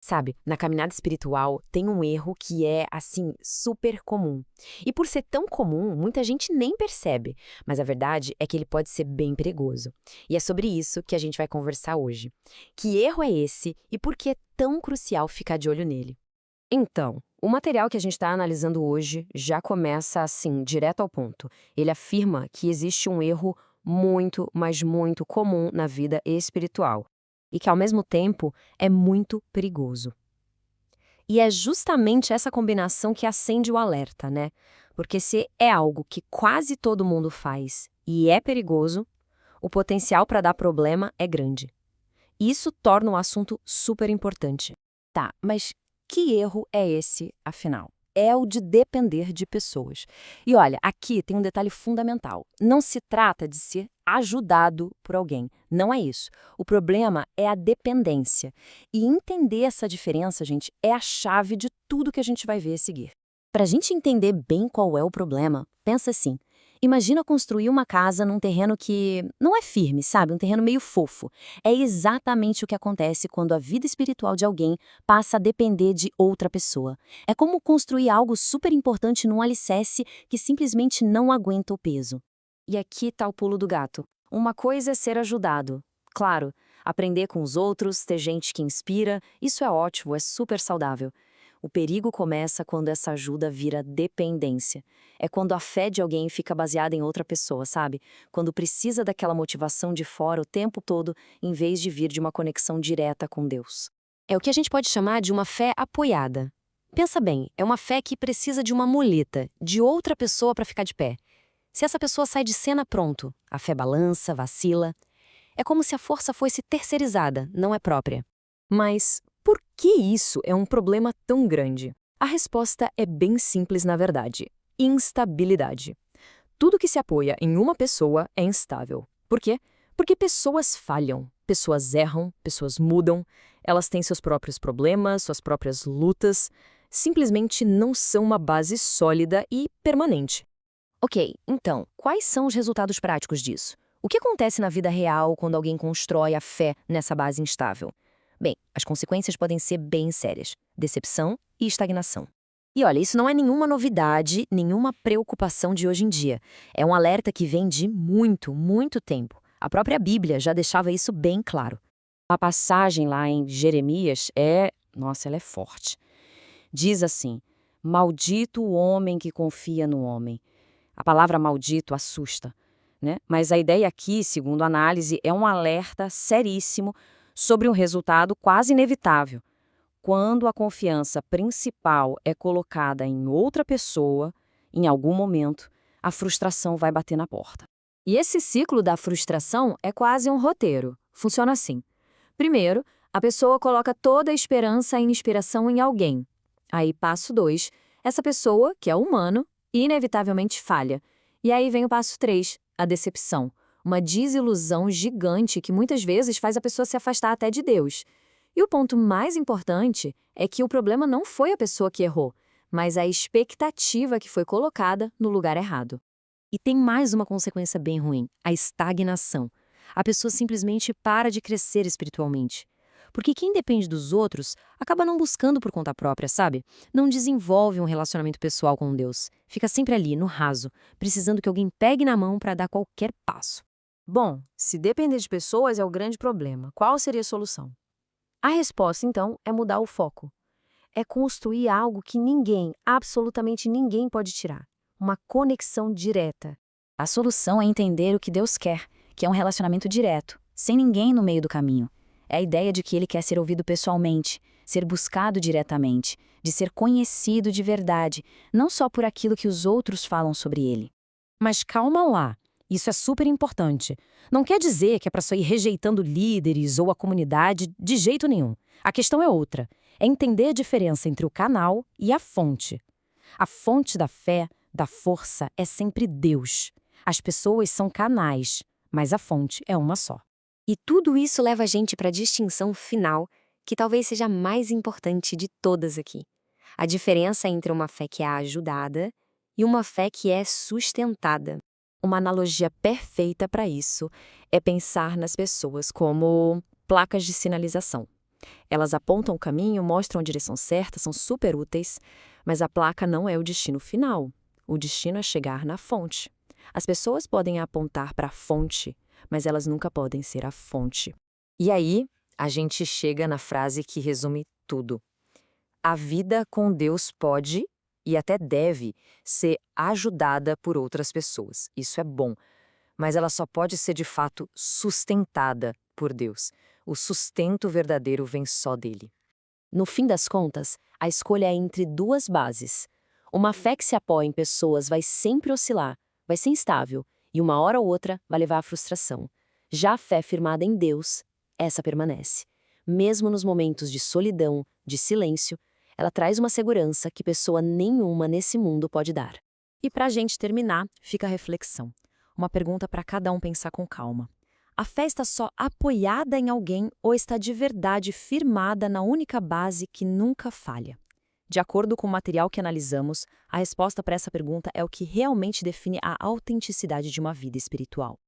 Sabe, na caminhada espiritual tem um erro que é, assim, super comum. E por ser tão comum, muita gente nem percebe. Mas a verdade é que ele pode ser bem perigoso. E é sobre isso que a gente vai conversar hoje. Que erro é esse e por que é tão crucial ficar de olho nele? Então, o material que a gente está analisando hoje já começa assim, direto ao ponto. Ele afirma que existe um erro muito, mas muito comum na vida espiritual e que, ao mesmo tempo, é muito perigoso. E é justamente essa combinação que acende o alerta, né? Porque se é algo que quase todo mundo faz e é perigoso, o potencial para dar problema é grande. Isso torna o assunto super importante. Tá, mas que erro é esse, afinal? É o de depender de pessoas. E olha, aqui tem um detalhe fundamental. Não se trata de ser ajudado por alguém. Não é isso. O problema é a dependência. E entender essa diferença, gente, é a chave de tudo que a gente vai ver a seguir. Para a gente entender bem qual é o problema, pensa assim. Imagina construir uma casa num terreno que não é firme, sabe? Um terreno meio fofo. É exatamente o que acontece quando a vida espiritual de alguém passa a depender de outra pessoa. É como construir algo super importante num alicerce que simplesmente não aguenta o peso. E aqui está o pulo do gato. Uma coisa é ser ajudado. Claro, aprender com os outros, ter gente que inspira, isso é ótimo, é super saudável. O perigo começa quando essa ajuda vira dependência. É quando a fé de alguém fica baseada em outra pessoa, sabe? Quando precisa daquela motivação de fora o tempo todo, em vez de vir de uma conexão direta com Deus. É o que a gente pode chamar de uma fé apoiada. Pensa bem, é uma fé que precisa de uma muleta, de outra pessoa para ficar de pé. Se essa pessoa sai de cena, pronto, a fé balança, vacila. É como se a força fosse terceirizada, não é própria. Mas por que isso é um problema tão grande? A resposta é bem simples, na verdade: instabilidade. Tudo que se apoia em uma pessoa é instável. Por quê? Porque pessoas falham, pessoas erram, pessoas mudam, elas têm seus próprios problemas, suas próprias lutas, simplesmente não são uma base sólida e permanente. Ok, então, quais são os resultados práticos disso? O que acontece na vida real quando alguém constrói a fé nessa base instável? Bem, as consequências podem ser bem sérias: decepção e estagnação. E olha, isso não é nenhuma novidade, nenhuma preocupação de hoje em dia. É um alerta que vem de muito, muito tempo. A própria Bíblia já deixava isso bem claro. A passagem lá em Jeremias nossa, ela é forte. Diz assim: Maldito o homem que confia no homem. A palavra maldito assusta, né? Mas a ideia aqui, segundo a análise, é um alerta seríssimo sobre um resultado quase inevitável. Quando a confiança principal é colocada em outra pessoa, em algum momento, a frustração vai bater na porta. E esse ciclo da frustração é quase um roteiro. Funciona assim. Primeiro, a pessoa coloca toda a esperança e inspiração em alguém. Aí, passo 2, essa pessoa, que é humano, inevitavelmente falha. E aí vem o passo 3, a decepção. Uma desilusão gigante que muitas vezes faz a pessoa se afastar até de Deus. E o ponto mais importante é que o problema não foi a pessoa que errou, mas a expectativa que foi colocada no lugar errado. E tem mais uma consequência bem ruim: a estagnação. A pessoa simplesmente para de crescer espiritualmente. Porque quem depende dos outros acaba não buscando por conta própria, sabe? Não desenvolve um relacionamento pessoal com Deus. Fica sempre ali, no raso, precisando que alguém pegue na mão para dar qualquer passo. Bom, se depender de pessoas é o grande problema. Qual seria a solução? A resposta, então, é mudar o foco. É construir algo que ninguém, absolutamente ninguém pode tirar. Uma conexão direta. A solução é entender o que Deus quer, que é um relacionamento direto, sem ninguém no meio do caminho. É a ideia de que Ele quer ser ouvido pessoalmente, ser buscado diretamente, de ser conhecido de verdade, não só por aquilo que os outros falam sobre Ele. Mas calma lá, isso é super importante. Não quer dizer que é para sair rejeitando líderes ou a comunidade de jeito nenhum. A questão é outra. É entender a diferença entre o canal e a fonte. A fonte da fé, da força, é sempre Deus. As pessoas são canais, mas a fonte é uma só. E tudo isso leva a gente para a distinção final, que talvez seja a mais importante de todas aqui. A diferença entre uma fé que é ajudada e uma fé que é sustentada. Uma analogia perfeita para isso é pensar nas pessoas como placas de sinalização. Elas apontam o caminho, mostram a direção certa, são super úteis, mas a placa não é o destino final. O destino é chegar na fonte. As pessoas podem apontar para a fonte, mas elas nunca podem ser a fonte. E aí, a gente chega na frase que resume tudo. A vida com Deus pode, e até deve, ser ajudada por outras pessoas. Isso é bom. Mas ela só pode ser de fato sustentada por Deus. O sustento verdadeiro vem só dele. No fim das contas, a escolha é entre duas bases. Uma fé que se apoia em pessoas vai sempre oscilar, vai ser instável, e uma hora ou outra vai levar à frustração. Já a fé firmada em Deus, essa permanece. Mesmo nos momentos de solidão, de silêncio, ela traz uma segurança que pessoa nenhuma nesse mundo pode dar. E para a gente terminar, fica a reflexão. Uma pergunta para cada um pensar com calma. A fé está só apoiada em alguém ou está de verdade firmada na única base que nunca falha? De acordo com o material que analisamos, a resposta para essa pergunta é o que realmente define a autenticidade de uma vida espiritual.